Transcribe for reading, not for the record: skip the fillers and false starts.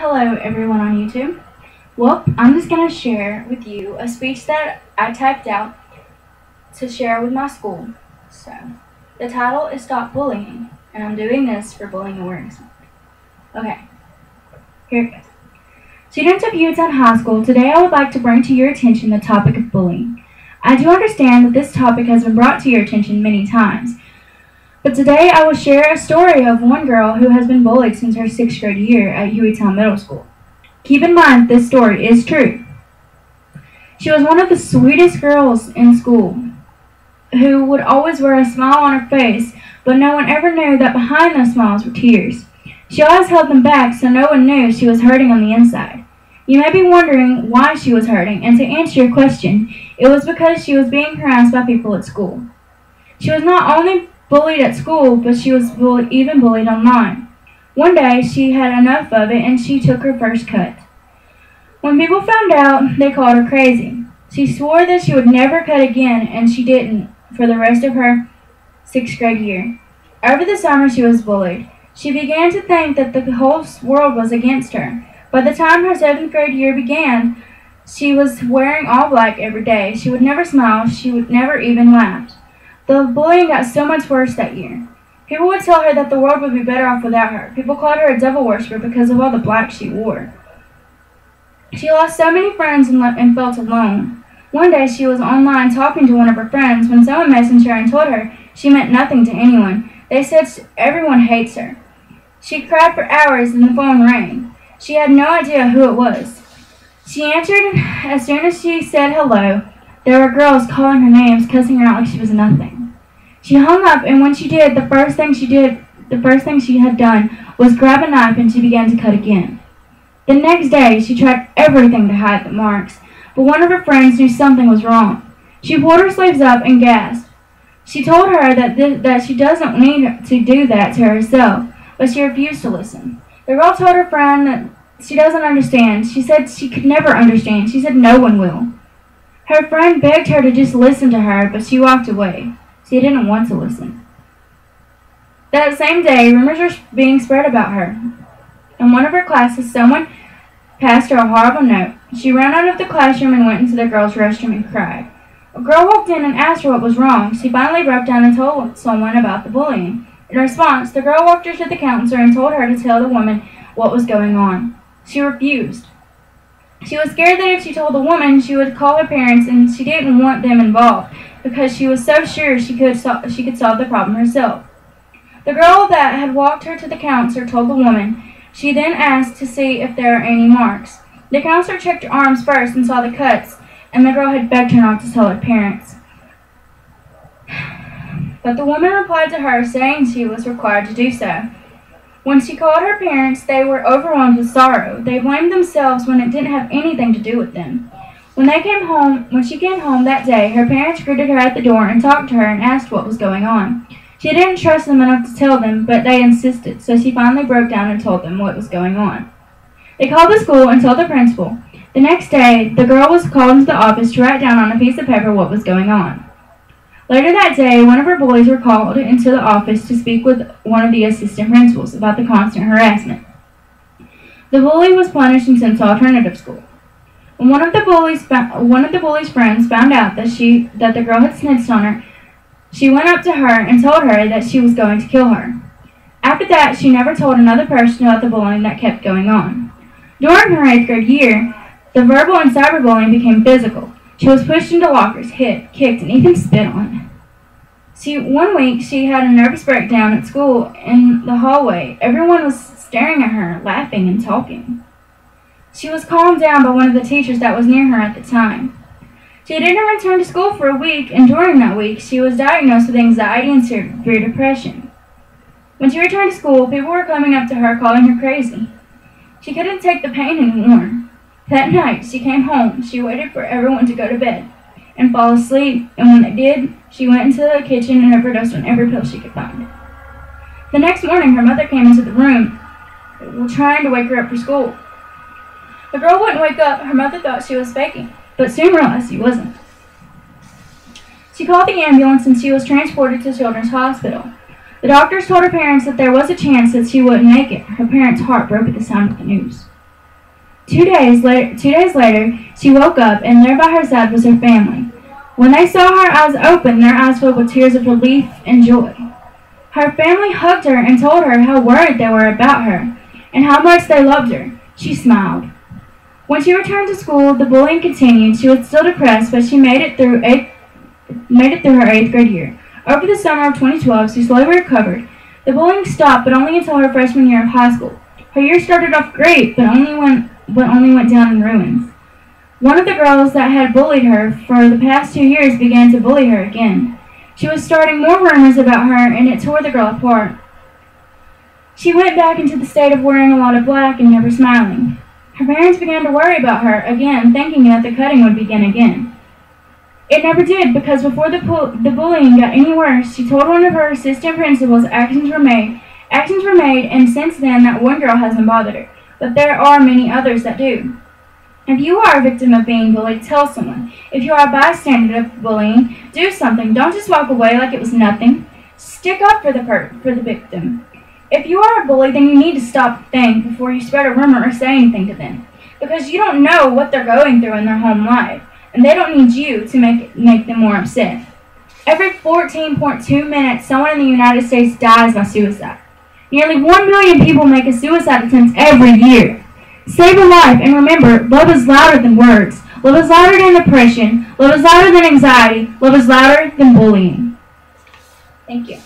Hello everyone on YouTube. Well, I'm just going to share with you a speech that I typed out to share with my school. So, the title is Stop Bullying, and I'm doing this for Bullying Awareness Month. Okay, here it goes. Students of Yucatan High School, today I would like to bring to your attention the topic of bullying. I do understand that this topic has been brought to your attention many times, but today I will share a story of one girl who has been bullied since her 6th grade year at Yucatan Middle School. Keep in mind this story is true. She was one of the sweetest girls in school who would always wear a smile on her face, but no one ever knew that behind those smiles were tears. She always held them back so no one knew she was hurting on the inside. You may be wondering why she was hurting, and to answer your question, it was because she was being harassed by people at school. She was not only bullied at school, but she was even bullied online. One day, she had enough of it and she took her first cut. When people found out, they called her crazy. She swore that she would never cut again, and she didn't for the rest of her 6th grade year. Over the summer, she was bullied. She began to think that the whole world was against her. By the time her 7th grade year began, she was wearing all black every day. She would never smile. She would never even laugh. The bullying got so much worse that year. People would tell her that the world would be better off without her. People called her a devil worshiper because of all the black she wore. She lost so many friends and felt alone. One day she was online talking to one of her friends when someone messaged her and told her she meant nothing to anyone. They said everyone hates her. She cried for hours and the phone rang. She had no idea who it was. She answered as soon as she said hello. There were girls calling her names, cussing her out like she was nothing. She hung up, and when she did, the first thing she had done was grab a knife and she began to cut again. The next day, she tried everything to hide the marks, but one of her friends knew something was wrong. She pulled her sleeves up and gasped. She told her that she doesn't need to do that to herself, but she refused to listen. The girl told her friend that she doesn't understand. She said she could never understand. She said no one will. Her friend begged her to just listen to her, but she walked away. She didn't want to listen. That same day, rumors were being spread about her. In one of her classes, someone passed her a horrible note. She ran out of the classroom and went into the girls' restroom and cried. A girl walked in and asked her what was wrong. She finally broke down and told someone about the bullying. In response, the girl walked her to the counselor and told her to tell the woman what was going on. She refused. She was scared that if she told the woman, she would call her parents, and she didn't want them involved because she was so sure she could solve the problem herself. The girl that had walked her to the counselor told the woman. She then asked to see if there are any marks. The counselor checked her arms first and saw the cuts, and the girl had begged her not to tell her parents. But the woman replied to her, saying she was required to do so. When she called her parents, they were overwhelmed with sorrow. They blamed themselves when it didn't have anything to do with them. When she came home that day, her parents greeted her at the door and talked to her and asked what was going on. She didn't trust them enough to tell them, but they insisted, so she finally broke down and told them what was going on. They called the school and told the principal. The next day, the girl was called into the office to write down on a piece of paper what was going on. Later that day, one of her bullies were called into the office to speak with one of the assistant principals about the constant harassment. The bully was punished and sent to alternative school. When one of the bully's friends found out that the girl had snitched on her, she went up to her and told her that she was going to kill her. After that, she never told another person about the bullying that kept going on. During her 8th grade year, the verbal and cyberbullying became physical. She was pushed into lockers, hit, kicked, and even spit on. One week, she had a nervous breakdown at school in the hallway. Everyone was staring at her, laughing and talking. She was calmed down by one of the teachers that was near her at the time. She didn't return to school for a week, and during that week, she was diagnosed with anxiety and severe depression. When she returned to school, people were coming up to her calling her crazy. She couldn't take the pain anymore. That night, she came home. She waited for everyone to go to bed and fall asleep, and when they did, she went into the kitchen and overdosed on every pill she could find. The next morning, her mother came into the room, trying to wake her up for school. The girl wouldn't wake up. Her mother thought she was faking, but soon realized she wasn't. She called the ambulance and she was transported to Children's Hospital. The doctors told her parents that there was a chance that she wouldn't make it. Her parents' heart broke at the sound of the news. 2 days later, she woke up, and there by her side was her family. When they saw her eyes open, their eyes filled with tears of relief and joy. Her family hugged her and told her how worried they were about her and how much they loved her. She smiled. When she returned to school, the bullying continued. She was still depressed, but she made it through her 8th grade year. Over the summer of 2012, she slowly recovered. The bullying stopped, but only until her freshman year of high school. Her year started off great, but only went down in ruins. One of the girls that had bullied her for the past 2 years began to bully her again. She was starting more rumors about her, and it tore the girl apart. She went back into the state of wearing a lot of black and never smiling. Her parents began to worry about her again, thinking that the cutting would begin again. It never did, because before the bullying got any worse, she told one of her assistant principals actions were made, and since then that one girl hasn't bothered her. But there are many others that do. If you are a victim of being bullied, tell someone. If you are a bystander of bullying, do something. Don't just walk away like it was nothing. Stick up for the victim. If you are a bully, then you need to stop the thing before you spread a rumor or say anything to them, because you don't know what they're going through in their home life, and they don't need you to make them more upset. Every 14.2 minutes, someone in the United States dies by suicide. Nearly 1 million people make a suicide attempt every year. Save a life, and remember, love is louder than words. Love is louder than depression. Love is louder than anxiety. Love is louder than bullying. Thank you.